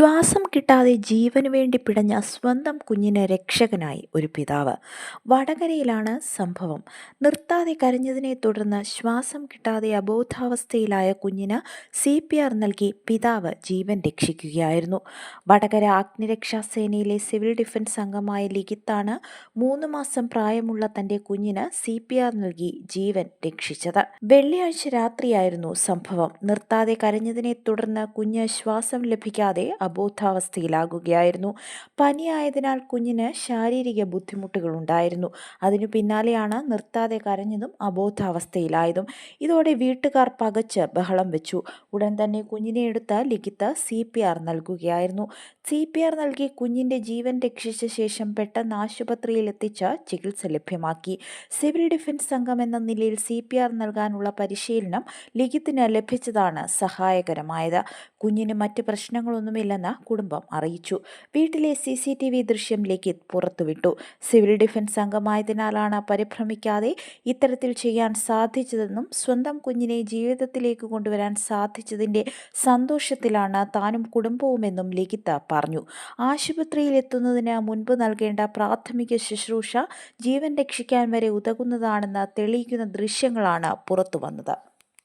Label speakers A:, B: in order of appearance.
A: ശ്വാസം കിട്ടാതെ ജീവന് വേണ്ടി പിടഞ്ഞ സ്വന്തം കുഞ്ഞിന് രക്ഷകനായി ഒരു പിതാവ്. വടകരയിലാണ് സംഭവം. നിർത്താതെ കരഞ്ഞതിനെ തുടർന്ന് ശ്വാസം കിട്ടാതെ അബോധാവസ്ഥയിലായ കുഞ്ഞിന് CPR നൽകി പിതാവ് ജീവൻ രക്ഷിക്കുകയായിരുന്നു. വടകര അഗ്നിരക്ഷാസേനയിലെ സിവിൽ ഡിഫൻസ് അംഗമായ ലിഖിത്താണ് 3 മാസം പ്രായമുള്ള തന്റെ കുഞ്ഞിന് CPR നൽകി ജീവൻ രക്ഷിച്ചത്. വെള്ളിയാഴ്ച രാത്രിയായിരുന്നു സംഭവം. നിർത്താതെ കരഞ്ഞതിനെ തുടർന്ന് കുഞ്ഞ് ശ്വാസം ലഭിക്കാതെ അബോധാവസ്ഥയിലാകുകയായിരുന്നു. പനിയായതിനാൽ കുഞ്ഞിന് ശാരീരിക ബുദ്ധിമുട്ടുകളുണ്ടായിരുന്നു. അതിനു പിന്നാലെയാണ് നിർത്താതെ കരഞ്ഞതും അബോധാവസ്ഥയിലായതും. ഇതോടെ വീട്ടുകാർ പകച്ച് ബഹളം വെച്ചു. ഉടൻ തന്നെ കുഞ്ഞിനെ എടുത്ത് ലിഖിത്ത് CPR നൽകുകയായിരുന്നു. CPR നൽകി കുഞ്ഞിന്റെ ജീവൻ രക്ഷിച്ച ശേഷം പെട്ടെന്ന് ആശുപത്രിയിൽ എത്തിച്ച് ചികിത്സ ലഭ്യമാക്കി. സിവിൽ ഡിഫൻസ് അംഗം എന്ന നിലയിൽ CPR നൽകാനുള്ള പരിശീലനം ലിഖിത്തിന് ലഭിച്ചതാണ് സഹായകരമായത്. കുഞ്ഞിന് മറ്റ് പ്രശ്നങ്ങളൊന്നുമില്ലെന്ന് കുടുംബം അറിയിച്ചു. വീട്ടിലെ CCTV ദൃശ്യം ലിഖിത് പുറത്തുവിട്ടു. സിവിൽ ഡിഫൻസ് അംഗമായതിനാലാണ് പരിഭ്രമിക്കാതെ ഇത്തരത്തിൽ ചെയ്യാൻ സാധിച്ചതെന്നും സ്വന്തം കുഞ്ഞിനെ ജീവിതത്തിലേക്ക് കൊണ്ടുവരാൻ സാധിച്ചതിന്റെ സന്തോഷത്തിലാണ് താനും കുടുംബവുമെന്നും ലിഖിത്ത് പറഞ്ഞു. ആശുപത്രിയിൽ എത്തുന്നതിന് മുൻപ് നൽകേണ്ട പ്രാഥമിക ശുശ്രൂഷ ജീവൻ രക്ഷിക്കാൻ വരെ ഉതകുന്നതാണെന്ന് തെളിയിക്കുന്ന ദൃശ്യങ്ങളാണ് പുറത്തുവന്നത്.